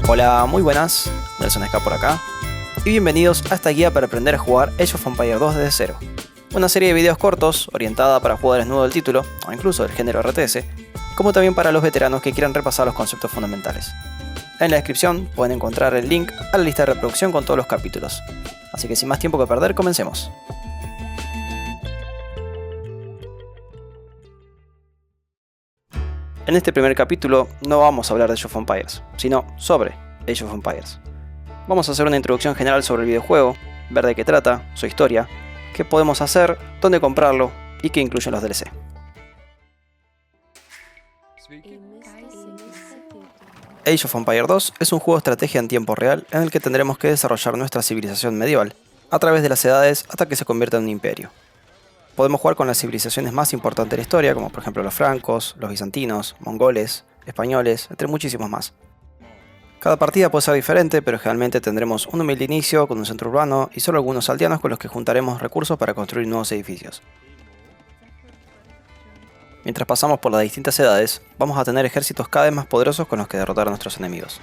Hola, muy buenas, Nelson Ska por acá, y bienvenidos a esta guía para aprender a jugar Age of Empires 2 desde cero. Una serie de videos cortos orientada para jugadores nuevos del título, o incluso del género RTS, como también para los veteranos que quieran repasar los conceptos fundamentales. En la descripción pueden encontrar el link a la lista de reproducción con todos los capítulos. Así que sin más tiempo que perder, comencemos. En este primer capítulo no vamos a hablar de Age of Empires, sino sobre Age of Empires. Vamos a hacer una introducción general sobre el videojuego, ver de qué trata, su historia, qué podemos hacer, dónde comprarlo y qué incluyen los DLC. Age of Empires 2 es un juego de estrategia en tiempo real en el que tendremos que desarrollar nuestra civilización medieval a través de las edades hasta que se convierta en un imperio. Podemos jugar con las civilizaciones más importantes de la historia, como por ejemplo los francos, los bizantinos, mongoles, españoles, entre muchísimos más. Cada partida puede ser diferente, pero generalmente tendremos un humilde inicio con un centro urbano y solo algunos aldeanos con los que juntaremos recursos para construir nuevos edificios. Mientras pasamos por las distintas edades, vamos a tener ejércitos cada vez más poderosos con los que derrotar a nuestros enemigos.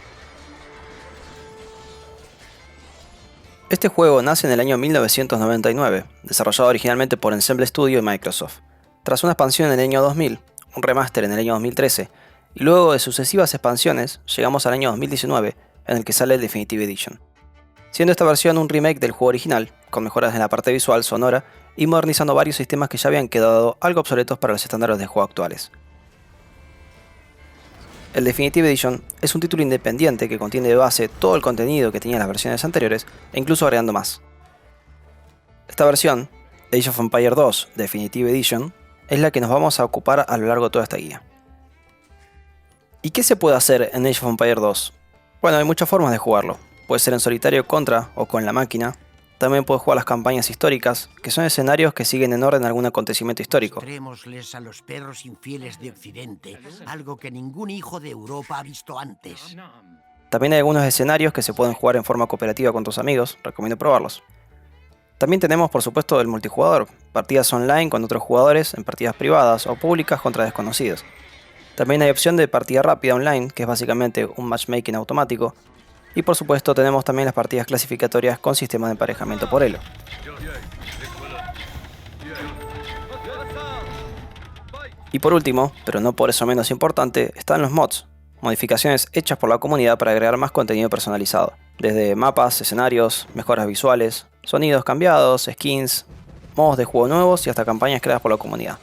Este juego nace en el año 1999, desarrollado originalmente por Ensemble Studio y Microsoft. Tras una expansión en el año 2000, un remaster en el año 2013, y luego de sucesivas expansiones, llegamos al año 2019, en el que sale el Definitive Edition. Siendo esta versión un remake del juego original, con mejoras en la parte visual, sonora, y modernizando varios sistemas que ya habían quedado algo obsoletos para los estándares de juego actuales. El Definitive Edition es un título independiente que contiene de base todo el contenido que tenía las versiones anteriores e incluso agregando más. Esta versión, Age of Empires 2 Definitive Edition, es la que nos vamos a ocupar a lo largo de toda esta guía. ¿Y qué se puede hacer en Age of Empires 2? Bueno, hay muchas formas de jugarlo. Puede ser en solitario contra o con la máquina. También puedes jugar las campañas históricas, que son escenarios que siguen en orden algún acontecimiento histórico. Mostrémosles a los perros infieles de Occidente algo que ningún hijo de Europa ha visto antes. También hay algunos escenarios que se pueden jugar en forma cooperativa con tus amigos, recomiendo probarlos. También tenemos por supuesto el multijugador, partidas online con otros jugadores en partidas privadas o públicas contra desconocidos. También hay opción de partida rápida online, que es básicamente un matchmaking automático. Y por supuesto tenemos también las partidas clasificatorias con sistema de emparejamiento por elo. Y por último, pero no por eso menos importante, están los mods, modificaciones hechas por la comunidad para agregar más contenido personalizado, desde mapas, escenarios, mejoras visuales, sonidos cambiados, skins, modos de juego nuevos y hasta campañas creadas por la comunidad.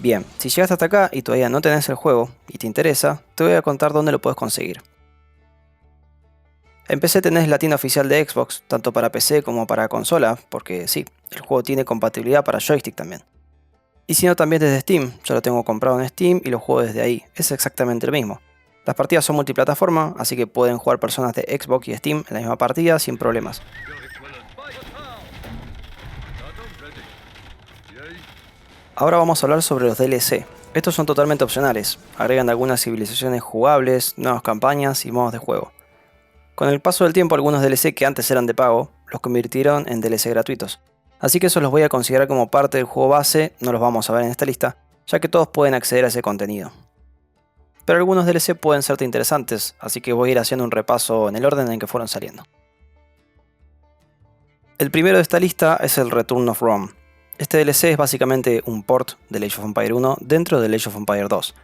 Bien, si llegaste hasta acá y todavía no tenés el juego y te interesa, te voy a contar dónde lo puedes conseguir. En PC tenés la tienda oficial de Xbox, tanto para PC como para consola, porque sí, el juego tiene compatibilidad para joystick también. Y si no, también desde Steam, yo lo tengo comprado en Steam y lo juego desde ahí, es exactamente lo mismo. Las partidas son multiplataforma, así que pueden jugar personas de Xbox y Steam en la misma partida sin problemas. Ahora vamos a hablar sobre los DLC. Estos son totalmente opcionales, agregan algunas civilizaciones jugables, nuevas campañas y modos de juego. Con el paso del tiempo algunos DLC que antes eran de pago, los convirtieron en DLC gratuitos. Así que esos los voy a considerar como parte del juego base, no los vamos a ver en esta lista, ya que todos pueden acceder a ese contenido. Pero algunos DLC pueden serte interesantes, así que voy a ir haciendo un repaso en el orden en que fueron saliendo. El primero de esta lista es el Return of Rome. Este DLC es básicamente un port del Age of Empires 1 dentro del Age of Empires 2.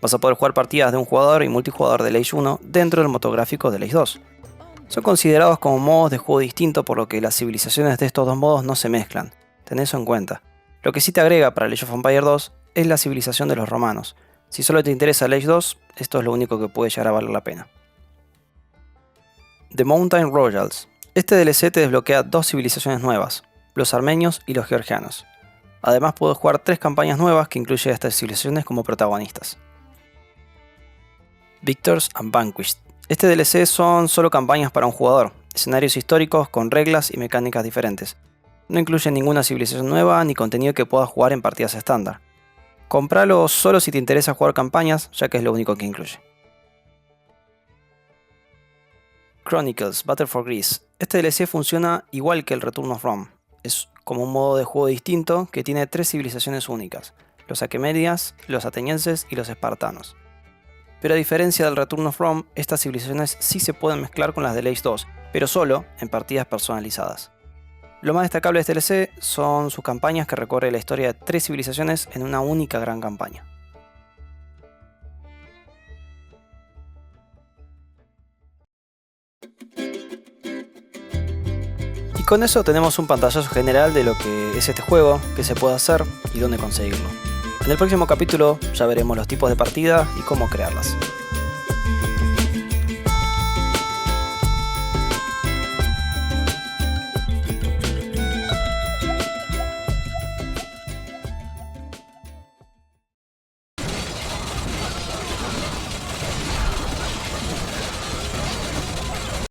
Vas a poder jugar partidas de un jugador y multijugador del Age 1 dentro del motográfico del Age 2. Son considerados como modos de juego distintos, por lo que las civilizaciones de estos dos modos no se mezclan. Ten eso en cuenta. Lo que sí te agrega para el Age of Empires 2 es la civilización de los romanos. Si solo te interesa el Age 2, esto es lo único que puede llegar a valer la pena. The Mountain Royals. Este DLC te desbloquea dos civilizaciones nuevas, los armenios y los georgianos. Además puedes jugar 3 campañas nuevas que incluyen a estas civilizaciones como protagonistas. Victors and Vanquished. Este DLC son solo campañas para un jugador, escenarios históricos con reglas y mecánicas diferentes. No incluye ninguna civilización nueva ni contenido que puedas jugar en partidas estándar. Compralo solo si te interesa jugar campañas, ya que es lo único que incluye. Chronicles Battle for Greece. Este DLC funciona igual que el Return of Rome. Es como un modo de juego distinto que tiene 3 civilizaciones únicas: los aquemenidas, los atenienses y los espartanos. pero a diferencia del Return of Rome, estas civilizaciones sí se pueden mezclar con las de Age 2, pero solo en partidas personalizadas. Lo más destacable de este DLC son sus campañas que recorre la historia de 3 civilizaciones en una única gran campaña. Y con eso tenemos un pantallazo general de lo que es este juego, qué se puede hacer y dónde conseguirlo. En el próximo capítulo ya veremos los tipos de partida y cómo crearlas.